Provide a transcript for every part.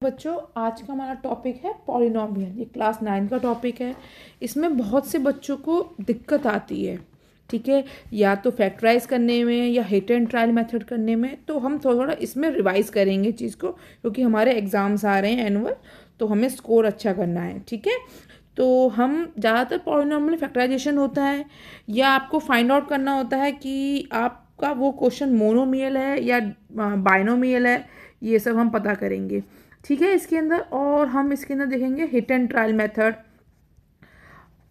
बच्चों आज का हमारा टॉपिक है पॉलिनोमियल। ये क्लास 9 का टॉपिक है। इसमें बहुत से बच्चों को दिक्कत आती है, ठीक है, या तो फैक्टराइज करने में या हिट एंड ट्रायल मेथड करने में। तो हम थोड़ा थोड़ा इसमें रिवाइज करेंगे चीज़ को, क्योंकि हमारे एग्ज़ाम्स आ रहे हैं एनुअल, तो हमें स्कोर अच्छा करना है, ठीक है। तो हम ज़्यादातर पॉलिनोमियल फैक्टराइजेशन होता है या आपको फाइंड आउट करना होता है कि आपका वो क्वेश्चन मोनोमियल है या बाइनोमियल है, ये सब हम पता करेंगे, ठीक है, इसके अंदर। और हम इसके अंदर देखेंगे हिट एंड ट्रायल मेथड,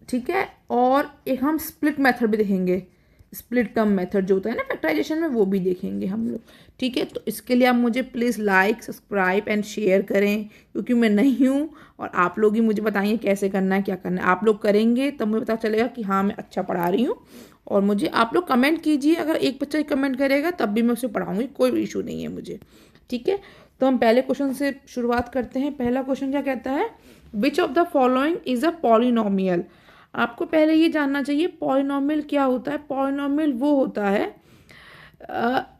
ठीक है, और एक हम स्प्लिट मेथड भी देखेंगे, स्प्लिट टर्म मेथड जो होता है ना फैक्टराइजेशन में, वो भी देखेंगे हम लोग, ठीक है। तो इसके लिए आप मुझे please like subscribe and share करें, क्योंकि मैं नहीं हूँ और आप लोग ही मुझे बताइए कैसे करना है, क्या करना है। आप लोग करेंगे तब मुझे पता चलेगा कि हाँ मैं अच्छा पढ़ा रही हूँ। और मुझे आप लोग कमेंट कीजिए, अगर एक बच्चा ही कमेंट करेगा तब भी मैं उसे पढ़ाऊँगी, कोई इशू नहीं है मुझे, ठीक है। तो हम पहले क्वेश्चन से शुरुआत करते हैं। पहला क्वेश्चन क्या कहता है, which of the following is a polynomial. आपको पहले ये जानना चाहिए पॉलिनोमियल क्या होता है। पॉलिनोमियल वो होता है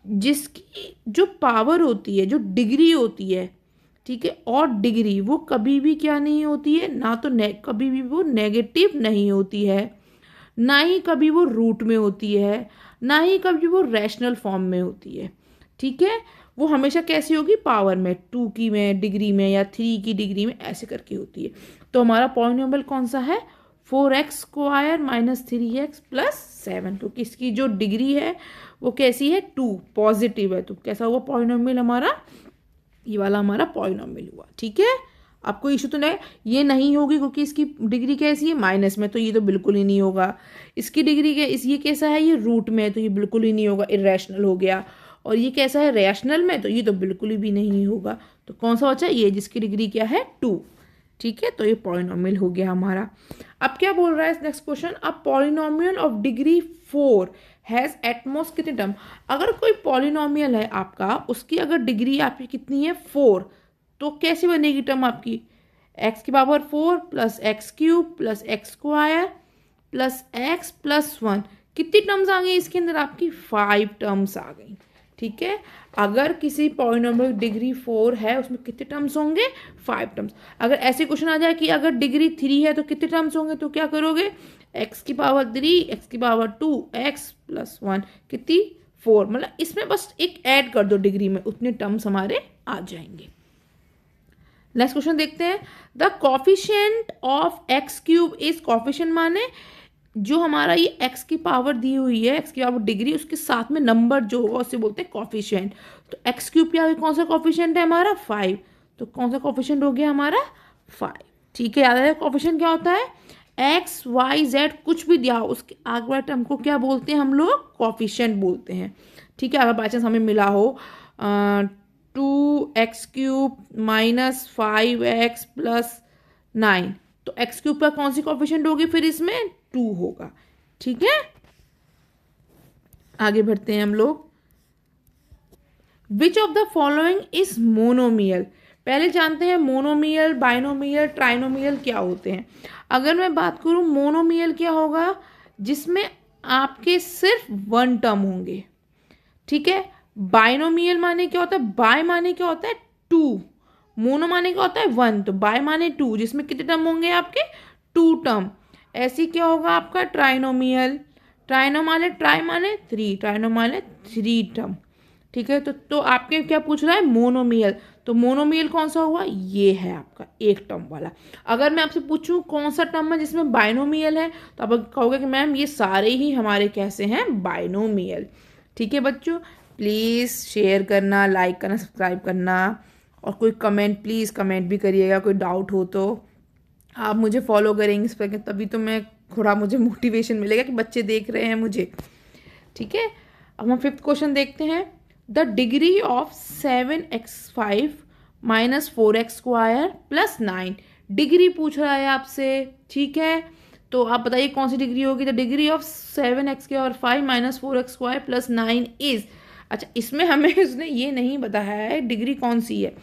जिसकी जो पावर होती है, जो डिग्री होती है, ठीक है, और डिग्री वो कभी भी क्या नहीं होती है, ना तो कभी भी वो नेगेटिव नहीं होती है, ना ही कभी वो रूट में होती है, ना ही कभी वो रैशनल फॉर्म में होती है, ठीक है। वो हमेशा कैसी होगी, पावर में, 2 की में डिग्री में या 3 की डिग्री में, ऐसे करके होती है। तो हमारा पॉलिनोमियल कौन सा है, 4x² - 3x + 7, क्योंकि इसकी जो डिग्री है वो कैसी है, 2 पॉजिटिव है। तो कैसा हुआ पॉलिनोमियल हमारा, ये वाला हमारा पॉलिनोमियल हुआ, ठीक है। आपको इशू तो नहीं, ये नहीं होगी क्योंकि इसकी डिग्री कैसी है, माइनस में, तो ये तो बिल्कुल ही नहीं होगा। इसकी डिग्री ये कैसा है, ये रूट में है, तो ये बिल्कुल ही नहीं होगा, इरेशनल हो गया। और ये कैसा है, रैशनल में, तो ये तो बिल्कुल ही भी नहीं होगा। तो कौन सा बचा, ये जिसकी डिग्री क्या है, 2, ठीक है। तो ये पॉलिनोमियल हो गया हमारा। अब क्या बोल रहा है next question, a polynomial of degree 4 has at most कितने टर्म। अगर कोई पॉलिनोमियल है आपका, उसकी अगर डिग्री आपकी कितनी है, 4, तो कैसे बनेगी टर्म आपकी, x⁴ + x³ + x² + x + 1। कितनी टर्म्स आ गई इसके अंदर आपकी, 5 टर्म्स आ गई, ठीक है। अगर किसी पॉलिनोमियल डिग्री 4 है, उसमें कितने टर्म्स होंगे, 5 टर्म्स। अगर ऐसे क्वेश्चन आ जाए कि अगर डिग्री 3 है तो कितने टर्म्स होंगे, तो क्या करोगे, x⁻3 x⁻2 x + 1, कितनी, 4। मतलब इसमें बस एक ऐड कर दो डिग्री में, उतने टर्म्स हमारे आ जाएंगे। नेक्स्ट क्वेश्चन देखते हैं, the coefficient of x³ is, coefficient माने जो हमारा ये x की पावर दी हुई है, x की पावर डिग्री, उसके साथ में नंबर जो होगा उसे बोलते हैं कॉफिशिएंट। तो x³ क्या है, कौन सा कॉफिशिएंट है हमारा, 5। तो कौन सा कॉफिशिएंट हो गया हमारा, 5, ठीक है। याद है कॉफिशिएंट क्या होता है, x y z कुछ भी दिया हो उसके आगे वाले टर्म को क्या बोलते हैं हम लोग, कॉफिशिएंट बोलते हैं, ठीक है। अगर बाई चांस हमें मिला हो 2x³ - 5x + 9, तो x³ पर कौन सी कॉफिशिएंट होगी, फिर इसमें 2 होगा, ठीक है। आगे बढ़ते हैं हम लोग, which of the following is monomial. पहले जानते हैं मोनोमियल, बाइनोमियल, ट्राइनोमियल क्या होते हैं। अगर मैं बात करूं मोनोमियल क्या होगा, जिसमें आपके सिर्फ 1 टर्म होंगे, ठीक है। बाइनोमियल माने क्या होता है, बाय माने क्या होता है, 2, मोनो माने क्या होता है, 1, तो बाय माने 2, जिसमें कितने टर्म होंगे आपके, 2 टर्म। ऐसी क्या होगा आपका ट्राइनोमियल, ट्राइनो माने, ट्राई माने 3, ट्राइनो माने 3 टर्म, ठीक है। तो आपके क्या पूछ रहा है, मोनोमियल। तो मोनोमियल कौन सा हुआ, ये है आपका 1 टर्म वाला। अगर मैं आपसे पूछूं कौन सा टर्म है जिसमें बाइनोमियल है, तो आप कहोगे कि मैम ये सारे ही हमारे कैसे हैं, बाइनोमियल, ठीक है। बच्चों प्लीज़ शेयर करना, लाइक करना, सब्सक्राइब करना, और कोई कमेंट प्लीज़ कमेंट भी करिएगा, कोई डाउट हो तो आप मुझे फॉलो करेंगे इस पर, तभी तो मैं थोड़ा मुझे मोटिवेशन मिलेगा कि बच्चे देख रहे हैं मुझे, ठीक है। अब हम 5th क्वेश्चन देखते हैं, the degree of 7x5 - 4x² + 9। Degree पूछ रहा है आपसे, ठीक है। तो आप बताइए कौन सी डिग्री होगी, the degree of 7x5 - 4x² + 9 is. अच्छा, इसमें हमें उसने ये नहीं बताया है डिग्री कौन सी है,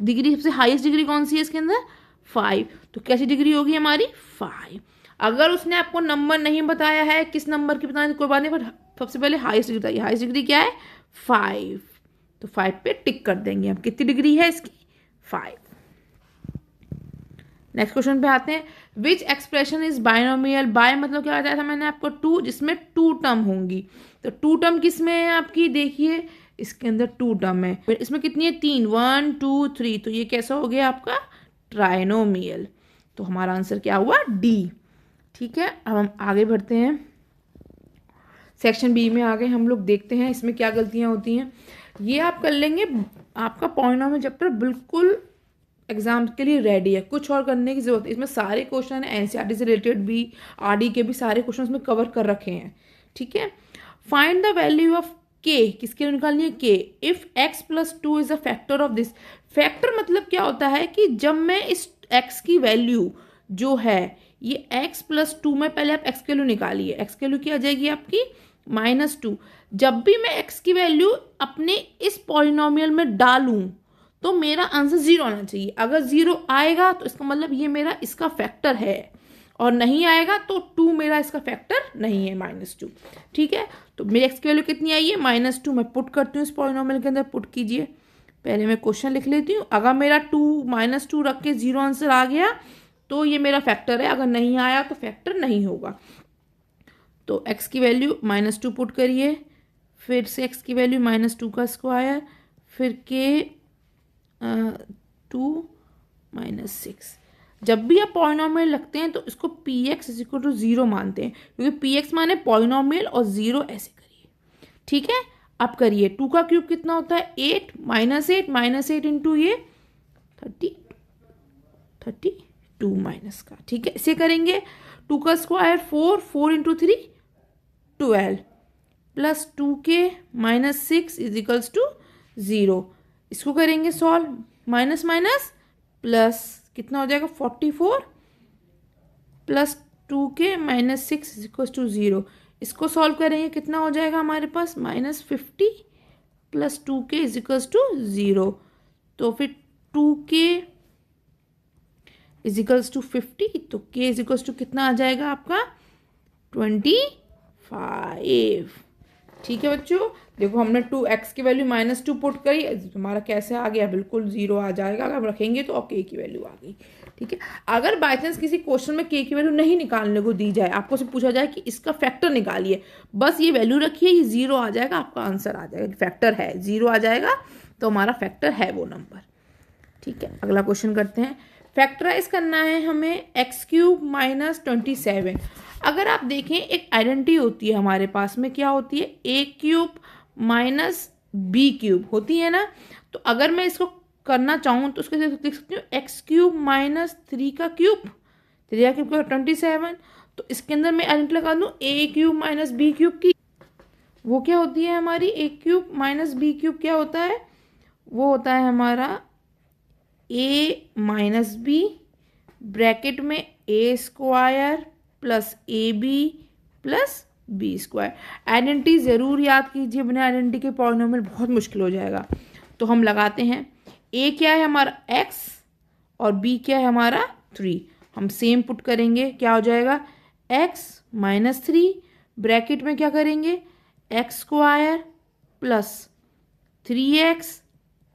डिग्री सबसे हाईएस्ट डिग्री कौन सी है इसके अंदर, 5। तो कैसी डिग्री होगी हमारी, 5। अगर उसने आपको नंबर नहीं बताया है, किस नंबर की बताने कोई बात नहीं, पर सबसे पहले हाईएस्ट डिग्री बताइए, हाईएस्ट डिग्री क्या है, 5। तो 5 पे टिक कर देंगे हम, कितनी डिग्री है इसकी, 5। नेक्स्ट क्वेश्चन पे आते हैं, विच एक्सप्रेशन इज बायनोमियल, बाय मतलब क्या बताया था मैंने आपको, टू, जिसमें टू टर्म होंगी। तो टू टर्म किस में है आपकी, देखिए इसके अंदर टू टर्म है, फिर इसमें कितनी है, तीन, 1 2 3, तो ये कैसा हो गया आपका ट्राइनोमियल। तो हमारा आंसर क्या हुआ, डी। ठीक है, अब हम आगे बढ़ते हैं, सेक्शन बी में आगे हम लोग देखते हैं इसमें क्या गलतियां होती हैं। ये आप कर लेंगे, आपका पॉइनोमियल चैप्टर बिल्कुल एग्जाम के लिए रेडी है, कुछ और करने की जरूरत है। इसमें सारे क्वेश्चन एनसीईआरटी से रिलेटेड भी, आरडी के भी सारे क्वेश्चन इसमें कवर कर रखे हैं। ठीक है, फाइंड द वैल्यू ऑफ के, किसके लिए निकालनी है, के, if x plus two is a factor of this. Factor मतलब क्या होता है कि जब मैं इस एक्स की वैल्यू जो है, ये एक्स प्लस टू में, पहले आप एक्स की वैल्यू निकालिए, एक्स की वैल्यू क्या आ जाएगी आपकी -2। जब भी मैं एक्स की वैल्यू अपने इस पॉलिनोमियल में डालूं तो मेरा आंसर 0 आना चाहिए। अगर 0 आएगा तो इसका मतलब ये मेरा इसका फैक्टर है, और नहीं आएगा तो 2 मेरा इसका फैक्टर नहीं है, -2। ठीक है, तो मेरी एक्स की वैल्यू कितनी आई है, -2। मैं पुट करती हूँ इस पॉलिनोमियल के अंदर, पुट कीजिए। पहले मैं क्वेश्चन लिख लेती हूँ, अगर मेरा 2 रख के 0 आंसर आ गया तो ये मेरा फैक्टर है, अगर नहीं आया तो फैक्टर नहीं होगा। तो x की वैल्यू -2 पुट करिए, फिर से x की वैल्यू -2 का स्क्वायर, फिर के 2 -6। जब भी आप पॉलिनोमियल लगते हैं तो इसको px = 0 मानते हैं, क्योंकि px माने पॉलिनोमियल और 0 ऐसे करिए। ठीक है, अब करिए, 2 का क्यूब कितना होता है, 8 -8 इंटू ये 32 माइनस का। ठीक है, इसे करेंगे, 2 का स्क्वायर 4 इंटू 3 12 प्लस 2k -6 = 0। इसको करेंगे सॉल्व, माइनस माइनस प्लस कितना हो जाएगा, 44 प्लस 2k -6 = 0। इसको सॉल्व करेंगे, कितना हो जाएगा हमारे पास, -50 प्लस 2k = 0। तो फिर 2k = 50, तो k = कितना आ जाएगा आपका 25। ठीक है बच्चों, देखो हमने 2x की वैल्यू -2 पुट करी, हमारा कैसे आ गया, बिल्कुल 0 आ जाएगा अगर रखेंगे तो, और k की वैल्यू आ गई। ठीक है, अगर बाय चांस किसी क्वेश्चन में k की वैल्यू नहीं निकालने को दी जाए, आपको से पूछा जाए कि इसका फैक्टर निकालिए, बस ये वैल्यू रखिए, ये 0 आ जाएगा, आपका आंसर आ जाएगा, फैक्टर है 0 आ जाएगा तो हमारा फैक्टर है वो नंबर। ठीक है, अगला क्वेश्चन करते हैं, फैक्टराइज करना है हमें x³ - 27। अगर आप देखें एक आइडेंटिटी होती है हमारे पास में, क्या होती है, a³ - b³ होती है ना। तो अगर मैं इसको करना चाहूँ तो उसको लिख सकती हूँ x³ - 3 का क्यूब, 3 का क्यूब 27। तो इसके अंदर मैं आइडेंटिटी लगा दूँ a³ - b³ की, वो क्या होती है हमारी, a³ - b³ क्या होता है, वो होता है हमारा a - b ब्रैकेट में a² plus ab plus b²। Identity ज़रूर याद कीजिए, बिना आइडेंटिटी के पॉलिनोमियल बहुत मुश्किल हो जाएगा। तो हम लगाते हैं, a क्या है हमारा x और b क्या है हमारा 3। हम सेम पुट करेंगे, क्या हो जाएगा, x - 3 ब्रैकेट में क्या करेंगे, x² प्लस 3x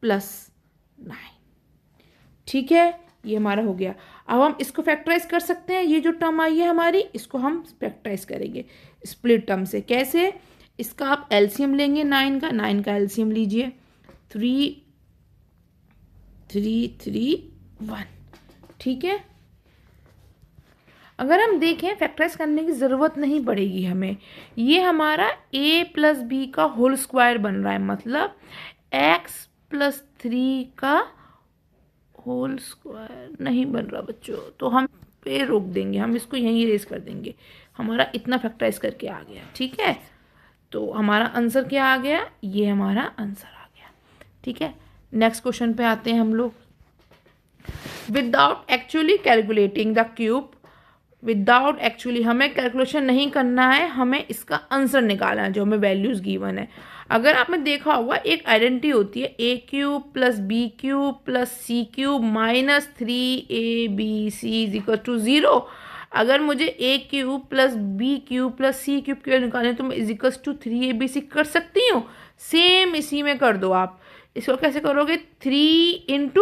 प्लस 9। ठीक है, ये हमारा हो गया। अब हम इसको फैक्टराइज कर सकते हैं, ये जो टर्म आई है हमारी, इसको हम फैक्टराइज करेंगे स्प्लिट टर्म से। कैसे, इसका आप एलसीएम लेंगे 9 का एलसीएम लीजिए, 3 3 3 1। ठीक है, अगर हम देखें फैक्टराइज करने की ज़रूरत नहीं पड़ेगी हमें, ये हमारा a + b का होल स्क्वायर बन रहा है, मतलब x + 3 का होल स्क्वायर नहीं बन रहा बच्चों, तो हम पे रोक देंगे, हम इसको यहीं इरेज कर देंगे। हमारा इतना फैक्टराइज करके आ गया। ठीक है, तो हमारा आंसर क्या आ गया, ये हमारा आंसर आ गया। ठीक है, नेक्स्ट क्वेश्चन पे आते हैं हम लोग, without actually calculating the cube, without actually हमें कैलकुलेशन नहीं करना है, हमें इसका आंसर निकालना है जो हमें वैल्यूज गिवन है। अगर आपने देखा होगा एक आइडेंटिटी होती है a³ + b³ + c³ - 3abc = 0। अगर मुझे a³ + b³ + c³ की वैल्यू निकालनी है तो मैं = 3abc कर सकती हूँ। सेम इसी में कर दो आप। इसको कैसे करोगे, 3 ×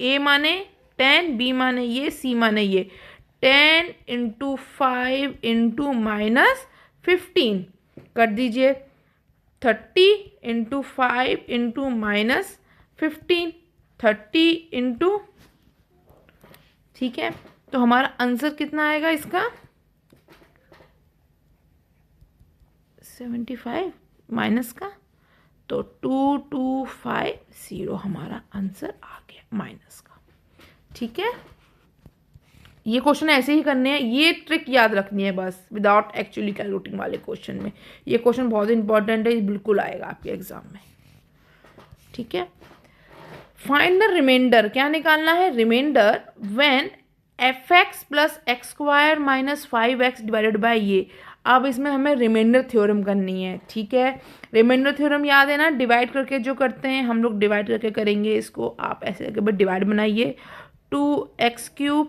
a माने 10, बी माने ये, सी माने ये, 10 इंटू 5 इंटू -15 कर दीजिए, 30 इंटू 5 इंटू -15, 30 इंटू, ठीक है। तो हमारा आंसर कितना आएगा इसका 75 माइनस का, तो 2250 हमारा आंसर आ गया माइनस का। ठीक है, ये क्वेश्चन ऐसे ही करने हैं, ये ट्रिक याद रखनी है बस, विदाउट एक्चुअली कैलकुलेटिंग वाले क्वेश्चन में। ये क्वेश्चन बहुत इंपॉर्टेंट है, बिल्कुल आएगा आपके एग्जाम में। ठीक है, फाइंड द रिमाइंडर, क्या निकालना है, remainder when fx plus x square minus 5x divided by ये। अब इसमें हमें रिमाइंडर थ्योरम करनी है। ठीक है, रिमाइंडर थ्योरम याद है ना, डिवाइड करके जो करते हैं हम लोग, डिवाइड करके करेंगे इसको। आप ऐसे करके बस डिवाइड बनाइए, 2x³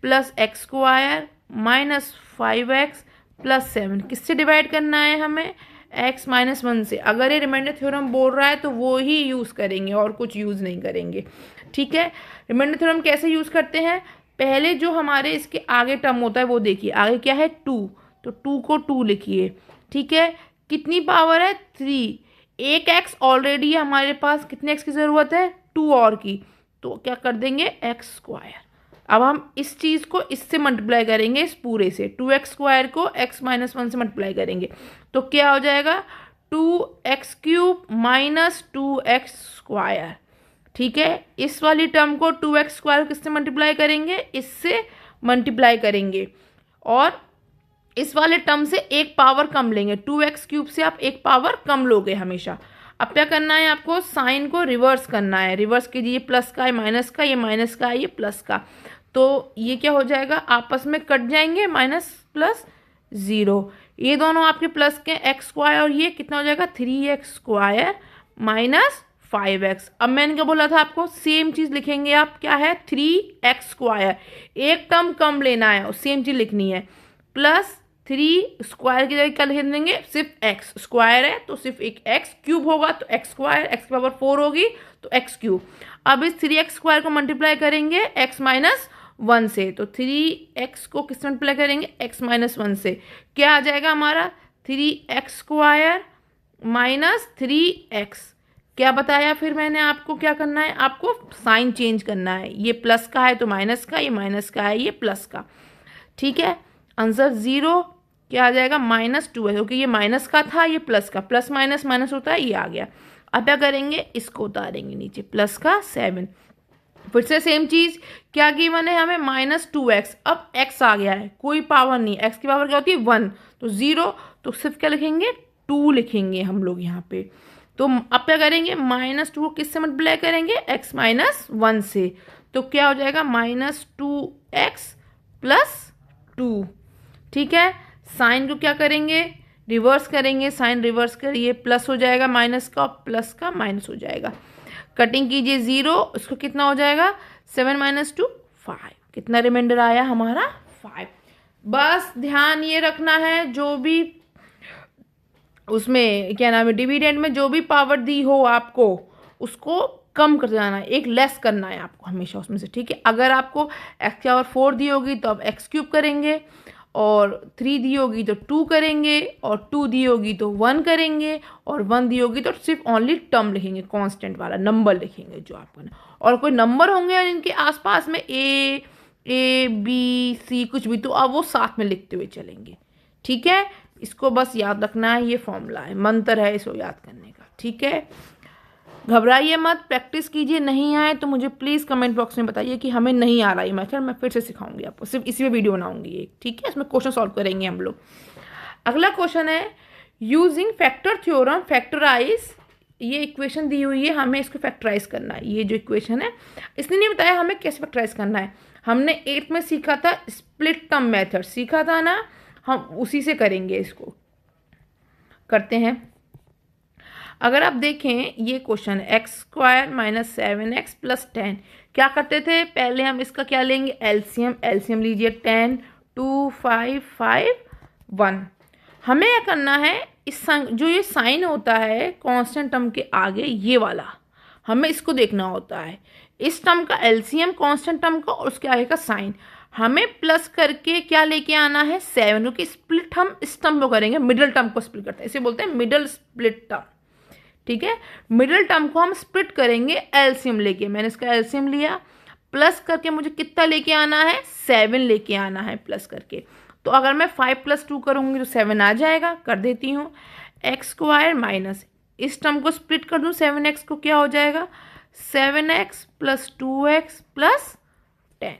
plus x square minus 5x plus 7, किससे डिवाइड करना है हमें, x माइनस 1 से। अगर ये रिमाइंडर थ्योरम बोल रहा है तो वो ही यूज़ करेंगे और कुछ यूज़ नहीं करेंगे। ठीक है, रिमाइंडर थ्योरम कैसे यूज़ करते हैं, पहले जो हमारे इसके आगे टर्म होता है वो देखिए, आगे क्या है 2, तो 2 को 2 लिखिए। ठीक है, कितनी पावर है 3, एक x ऑलरेडी है हमारे पास, कितने x की ज़रूरत है 2 और की, तो क्या कर देंगे एक्स स्क्वायर। अब हम इस चीज़ को इससे मल्टीप्लाई करेंगे, इस पूरे से 2x स्क्वायर को x माइनस 1 से मल्टीप्लाई करेंगे, तो क्या हो जाएगा 2x³ माइनस 2x स्क्वायर। ठीक है, इस वाली टर्म को 2x स्क्वायर किससे मल्टीप्लाई करेंगे, इससे मल्टीप्लाई करेंगे, और इस वाले टर्म से एक पावर कम लेंगे, 2x³ से आप एक पावर कम लोगे हमेशा। अब क्या करना है आपको, साइन को रिवर्स करना है, रिवर्स कीजिए, ये प्लस का है माइनस का, ये माइनस का है ये प्लस का, तो ये क्या हो जाएगा आपस में कट जाएंगे, माइनस प्लस 0, ये दोनों आपके प्लस के एक्स स्क्वायर, और ये कितना हो जाएगा 3x स्क्वायर माइनस 5x। अब मैंने क्या बोला था आपको, सेम चीज़ लिखेंगे आप, क्या है 3x स्क्वायर, एक टर्म कम लेना है और सेम चीज़ लिखनी है, प्लस 3 स्क्वायर की जगह क्या लिख देंगे, सिर्फ x स्क्वायर है तो सिर्फ एक x³ होगा, तो x स्क्वायर, x की पावर 4 होगी तो x³। अब इस 3x स्क्वायर को मल्टीप्लाई करेंगे x माइनस 1 से, तो 3x को किस मल्टीप्लाई करेंगे x माइनस 1 से, क्या आ जाएगा हमारा 3x स्क्वायर माइनस 3x। क्या बताया फिर मैंने आपको, क्या करना है आपको साइन चेंज करना है, ये प्लस का है तो माइनस का, ये माइनस का है ये प्लस का। ठीक है, आंसर 0 क्या आ जाएगा -2 है, क्योंकि ये माइनस का था ये प्लस का, प्लस माइनस माइनस होता है, ये आ गया। अब क्या करेंगे, इसको उतारेंगे नीचे, प्लस का 7, फिर से सेम चीज़, क्या गिवन है हमें -2x, अब x आ गया है, कोई पावर नहीं, x की पावर क्या होती है 1, तो 0, तो सिर्फ क्या लिखेंगे 2 लिखेंगे हम लोग यहाँ पे। तो अब क्या करेंगे, -2 को किससे मल्टीप्लाई करेंगे, x माइनस 1 से, तो क्या हो जाएगा -2x प्लस 2। ठीक है, साइन को क्या करेंगे, रिवर्स करेंगे, साइन रिवर्स करिए, प्लस हो जाएगा माइनस का, प्लस का माइनस हो जाएगा, कटिंग कीजिए 0, उसको कितना हो जाएगा 7 - 2 5, कितना रिमाइंडर आया हमारा 5। बस ध्यान ये रखना है, जो भी उसमें क्या नाम है डिविडेंड में जो भी पावर दी हो आपको, उसको कम कर जाना है, एक लेस करना है आपको हमेशा उसमें से। ठीक है, अगर आपको x की पावर 4 दी होगी तो आप x³ करेंगे, और 3 दी होगी तो 2 करेंगे, और 2 दी होगी तो 1 करेंगे, और 1 दी होगी तो सिर्फ ओनली टर्म लिखेंगे, कांस्टेंट वाला नंबर लिखेंगे जो आपका, और कोई नंबर होंगे जिनके आसपास में A B C कुछ भी, तो अब वो साथ में लिखते हुए चलेंगे। ठीक है, इसको बस याद रखना है, ये फॉर्मूला है, मंत्र है इसको याद करने का। ठीक है, घबराइए मत, प्रैक्टिस कीजिए, नहीं आए तो मुझे प्लीज़ कमेंट बॉक्स में बताइए कि हमें नहीं आ रहा है मेथड, मैं फिर से सिखाऊंगी आपको, सिर्फ इसी में वीडियो बनाऊंगी एक। ठीक है, इसमें क्वेश्चन सॉल्व करेंगे हम लोग। अगला क्वेश्चन है, यूजिंग फैक्टर थ्योरम फैक्टराइज, ये इक्वेशन दी हुई है, हमें इसको फैक्टराइज करना है। ये जो इक्वेशन है इसने नहीं बताया हमें कैसे फैक्टराइज करना है, हमने 8th में सीखा था, स्प्लिट टर्म मेथड सीखा था ना, हम उसी से करेंगे, इसको करते हैं। अगर आप देखें ये question x square minus 7x plus 10, क्या करते थे पहले हम इसका क्या लेंगे एलसीएम, एलसीएम लीजिए 10 2 5 5 1। हमें क्या करना है, इस जो ये साइन होता है कांस्टेंट टर्म के आगे, ये वाला हमें इसको देखना होता है, इस टर्म का एलसीएम कांस्टेंट टर्म का और उसके आगे का साइन। हमें प्लस करके क्या लेके आना है 7, क्योंकि स्प्लिट हम इस टर्म को करेंगे, मिडिल टर्म को स्प्लिट करते हैं, इसे बोलते हैं मिडिल स्प्लिट टर्म। ठीक है, मिडिल टर्म को हम स्प्लिट करेंगे एलसीएम लेके। मैंने इसका एलसीएम लिया, प्लस करके मुझे कितना लेके आना है 7 लेके आना है प्लस करके। तो अगर मैं 5 + 2 करूँगी तो 7 आ जाएगा, कर देती हूँ। x² माइनस इस टर्म को स्प्लिट कर दूँ 7x को, क्या हो जाएगा 7x + 2x + 10।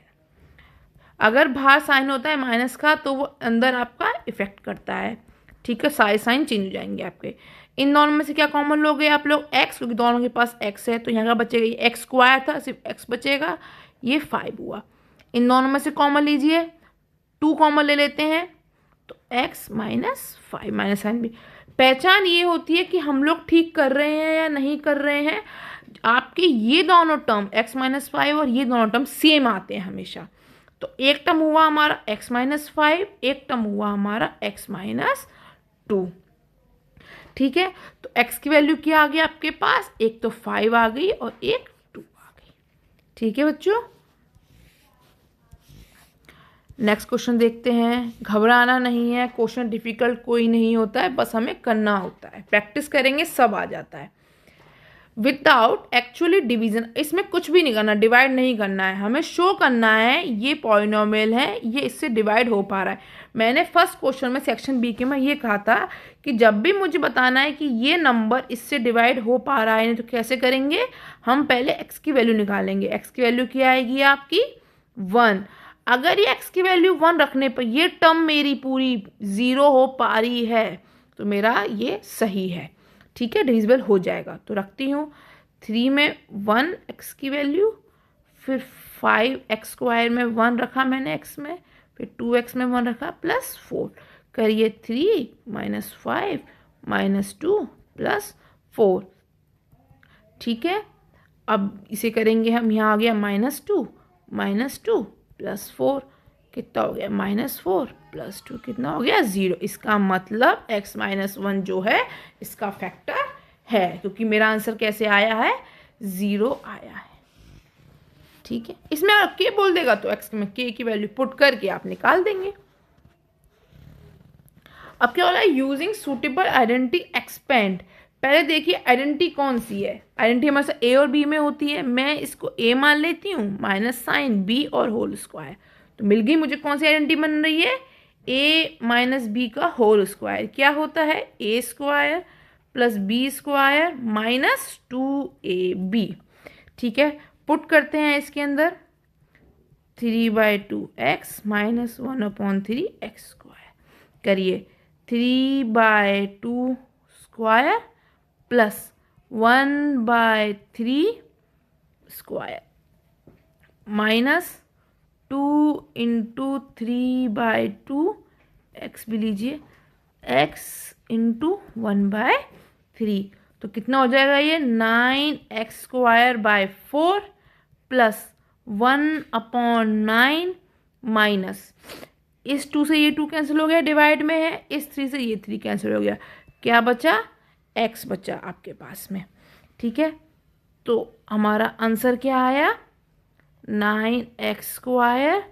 अगर बाहर साइन होता है माइनस का तो वो अंदर आपका इफेक्ट करता है। ठीक है, सारे साइन चेंज हो जाएंगे आपके। इन दोनों में से क्या कॉमन लोगे आप लोग x, क्योंकि दोनों के पास x है, तो यहाँ का बचेगा ये x² था, सिर्फ x बचेगा, ये 5 हुआ। इन दोनों में से कॉमन लीजिए, 2 कॉमन ले लेते हैं, तो x - 5 माइनस साइन भी। पहचान ये होती है कि हम लोग ठीक कर रहे हैं या नहीं कर रहे हैं। आपके ये दोनों टर्म x - 5 और ये दोनों टर्म सेम आते हैं हमेशा। तो एक टर्म हुआ हमारा x - 5, एक टर्म हुआ हमारा x - 2। ठीक है, तो x की वैल्यू क्या आ गई आपके पास, एक तो 5 आ गई और एक 2 आ गई। ठीक है बच्चों, नेक्स्ट क्वेश्चन देखते हैं। घबराना नहीं है, क्वेश्चन डिफिकल्ट कोई नहीं होता है, बस हमें करना होता है, प्रैक्टिस करेंगे सब आ जाता है। विदाउट एक्चुअली डिवीजन, इसमें कुछ भी नहीं करना, डिवाइड नहीं करना है, हमें शो करना है ये पॉलिनोमियल है, ये इससे डिवाइड हो पा रहा है। मैंने फर्स्ट क्वेश्चन में सेक्शन बी के में ये कहा था कि जब भी मुझे बताना है कि ये नंबर इससे डिवाइड हो पा रहा है, तो कैसे करेंगे, हम पहले एक्स की वैल्यू निकालेंगे। एक्स की वैल्यू क्या आएगी आपकी 1। अगर ये x की वैल्यू 1 रखने पर ये टर्म मेरी पूरी 0 हो पा रही है तो मेरा ये सही है। ठीक है, डिविजिबल हो जाएगा। तो रखती हूँ 3 में 1 x की वैल्यू, फिर 5x² में 1 रखा मैंने x में, फिर 2x में 1 रखा +4। करिए 3 - 5 - 2 +4। ठीक है, अब इसे करेंगे हम, यहाँ आ गया -2 +4, कितना हो गया -4 +2, कितना हो गया 0। इसका मतलब x - 1 जो है इसका फैक्टर है, क्योंकि मेरा आंसर कैसे आया है 0 आया है। ठीक है, इसमें अगर k बोल देगा तो x में k की वैल्यू पुट करके आप निकाल देंगे। अब क्या हो रहा है, यूजिंग सुटेबल आइडेंटिटी एक्सपेंड। पहले देखिए आइडेंटिटी कौन सी है, आइडेंटिटी हमारे साथ a और b में होती है, मैं इसको a मान लेती हूँ माइनस साइन b और होल स्क्वायर, तो मिल गई मुझे कौन सी आइडेंटिटी बन रही है a - b का होल स्क्वायर। क्या होता है a² + b² - 2ab। ठीक है, पुट करते हैं इसके अंदर 3/2x - 1/3x²। करिए 3/2² + 1/3² -2 × 3/2 x भी लीजिए, x × 1/3। तो कितना हो जाएगा ये 9x² + 1/9 माइनस इस 2 से ये 2 कैंसिल हो गया, डिवाइड में है, इस 3 से ये 3 कैंसिल हो गया, क्या बचा x बचा आपके पास में। ठीक है, तो हमारा आंसर क्या आया 9x²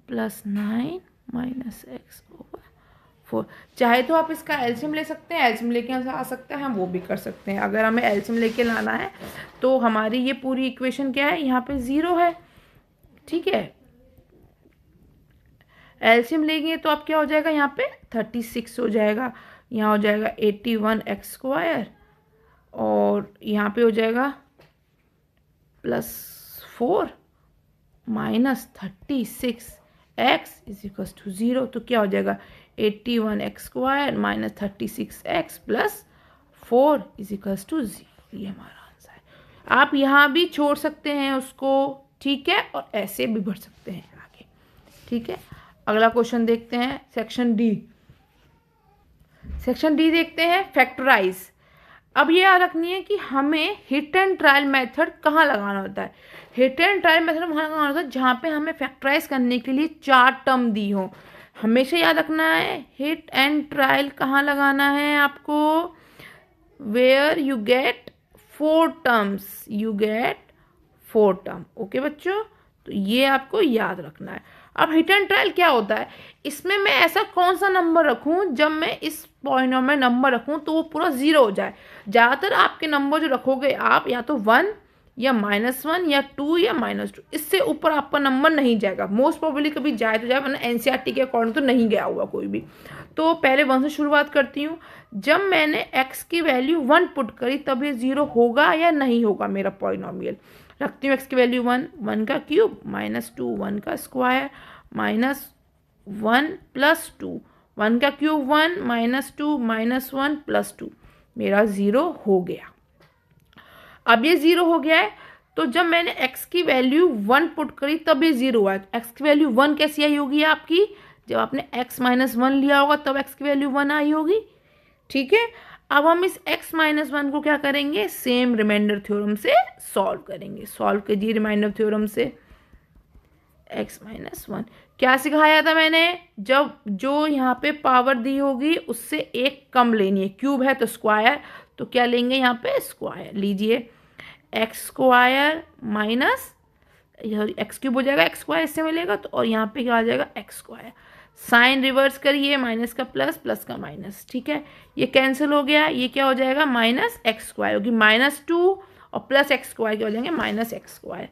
+ 9 - x/4। चाहे तो आप इसका एलसीएम ले सकते हैं, एलसीएम लेके आ सकते हैं, हम वो भी कर सकते हैं। अगर हमें एलसीएम लेके लाना है तो हमारी ये पूरी इक्वेशन क्या है, यहाँ पे 0 है। ठीक है, एलसीएम लेंगे तो आप क्या हो जाएगा, यहाँ पे 36 हो जाएगा, यहाँ हो जाएगा 81x² और यहाँ पे हो जाएगा +4 - 36x = 0। तो क्या हो जाएगा 81x² - 36x + 4 = 0। ये हमारा आंसर है। आप यहाँ भी छोड़ सकते हैं उसको, ठीक है, और ऐसे भी बढ़ सकते हैं आगे। ठीक है, अगला क्वेश्चन देखते हैं, सेक्शन डी। सेक्शन डी देखते हैं, फैक्टराइज। अब ये याद रखनी है कि हमें हिट एंड ट्रायल मेथड कहाँ लगाना होता है। हिट एंड ट्रायल मेथड वहाँ लगाना होता है जहाँ पे हमें फैक्टराइज करने के लिए 4 टर्म दी हो। हमेशा याद रखना है हिट एंड ट्रायल कहाँ लगाना है आपको, where you get 4 terms, you get 4 term. Okay बच्चों, तो ये आपको याद रखना है। अब हिट एंड ट्रायल क्या होता है, इसमें मैं ऐसा कौन सा नंबर रखूं, जब मैं इस पॉलिनोमियल नंबर रखूं तो वो पूरा 0 हो जाए। ज़्यादातर आपके नंबर जो रखोगे आप, या तो 1 या -1 या 2 या -2, इससे ऊपर आपका नंबर नहीं जाएगा। मोस्ट प्रोबेबली कभी जाए तो जाए, वरना एनसीईआरटी के अकॉर्डिंग तो नहीं गया हुआ कोई भी। तो पहले 1 से शुरुआत करती हूँ। जब मैंने x की वैल्यू 1 पुट करी तब ये 0 होगा या नहीं होगा मेरा पॉलिनोमियल। रखती हूँ x की वैल्यू 1, 1 का क्यूब -2, 1 का स्क्वायर -1 + 2, 1 का क्यूब 1 -2 -1 + 2, मेरा 0 हो गया। अब ये 0 हो गया है, तो जब मैंने x की वैल्यू 1 पुट करी तब ये 0 हुआ है। x की वैल्यू 1 कैसी आई होगी आपकी, जब आपने x - 1 लिया होगा तब x की वैल्यू 1 आई होगी। ठीक है, अब हम इस x - 1 को क्या करेंगे, सेम रिमाइंडर थ्योरम से सॉल्व करेंगे। सॉल्व कीजिए रिमाइंडर थ्योरम से। x - 1 क्या सिखाया था मैंने, जब जो यहाँ पे पावर दी होगी उससे एक कम लेनी है। क्यूब है तो स्क्वायर, तो क्या लेंगे यहाँ पे स्क्वायर लीजिए। x² माइनस x³ हो जाएगा, x² इससे मिलेगा तो, और यहाँ पे क्या आ जाएगा x²। साइन रिवर्स करिए, माइनस का प्लस, प्लस का माइनस। ठीक है, ये कैंसिल हो गया, ये क्या हो जाएगा -x² होगी, -2 और प्लस x² क्या हो जाएंगे -x²।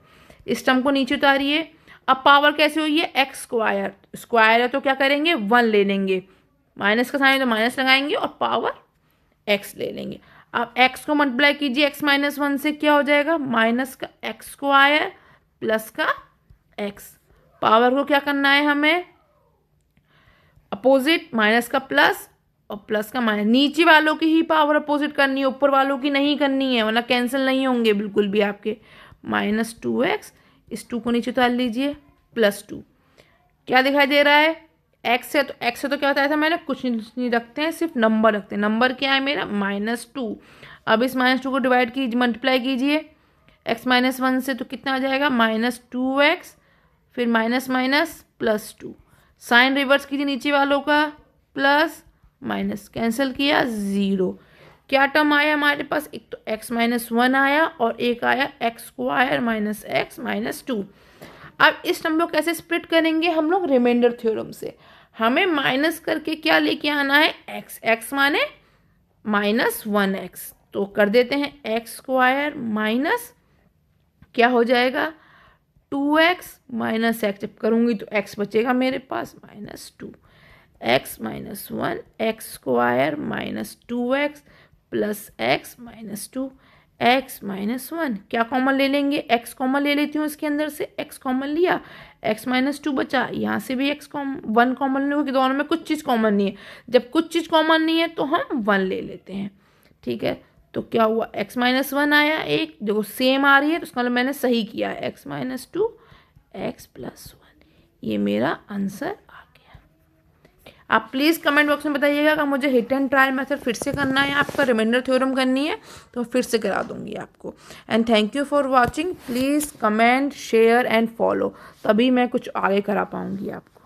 इस टर्म को नीचे उतारिए। अब पावर कैसे हुई है, x², स्क्वायर है तो क्या करेंगे 1 ले लेंगे, माइनस का साइन तो माइनस लगाएंगे और पावर x ले लेंगे। अब x को मल्टीप्लाई कीजिए x - 1 से, क्या हो जाएगा माइनस का x² प्लस का x। पावर को क्या करना है हमें, अपोजिट, माइनस का प्लस और प्लस का माइनस। नीचे वालों की ही पावर अपोजिट करनी है, ऊपर वालों की नहीं करनी है, वरना कैंसिल नहीं होंगे बिल्कुल भी आपके। -2x, इस 2 को नीचे उतार लीजिए, +2। क्या दिखाई दे रहा है, x है तो क्या बताया था मैंने, कुछ नहीं रखते हैं, सिर्फ नंबर रखते हैं। नंबर क्या है मेरा -2। अब इस -2 को डिवाइड कीजिए, मल्टीप्लाई कीजिए x - 1 से, तो कितना आ जाएगा -2x, फिर माइनस माइनस +2। साइन रिवर्स कीजिए नीचे वालों का, प्लस माइनस, कैंसिल किया 0। क्या टर्म आया हमारे पास, एक तो x - 1 आया और एक आया x² - x - 2। अब इस टर्म को कैसे स्प्लिट करेंगे हम लोग, रिमाइंडर थ्योरम से। हमें माइनस करके क्या लेके आना है, x माने -1x, तो कर देते हैं x² माइनस, क्या हो जाएगा 2x - x। जब करूँगी तो x बचेगा मेरे पास -2, x - 1 x² - 2x plus x - 2, x - 1 क्या कॉमन ले लेंगे, x कॉमन ले लेती हूँ इसके अंदर से, x कॉमन लिया, x - 2 बचा, यहाँ से भी x 1 कॉमन ले, क्योंकि दोनों में कुछ चीज़ कॉमन नहीं है। जब कुछ चीज़ कॉमन नहीं है तो हम 1 ले लेते हैं। ठीक है, तो क्या हुआ, x - 1 आया, एक जो सेम आ रही है तो उसका मतलब मैंने सही किया है, x - 2 x + 1, ये मेरा आंसर आ गया। आप प्लीज़ कमेंट बॉक्स में बताइएगा कि मुझे हिट एंड ट्रायल मेथड फिर से करना है, आपका रिमाइंडर थ्योरम करनी है तो फिर से करा दूंगी आपको। And thank you for watching. Please comment, share and follow, तभी मैं कुछ आगे करा पाऊंगी आपको।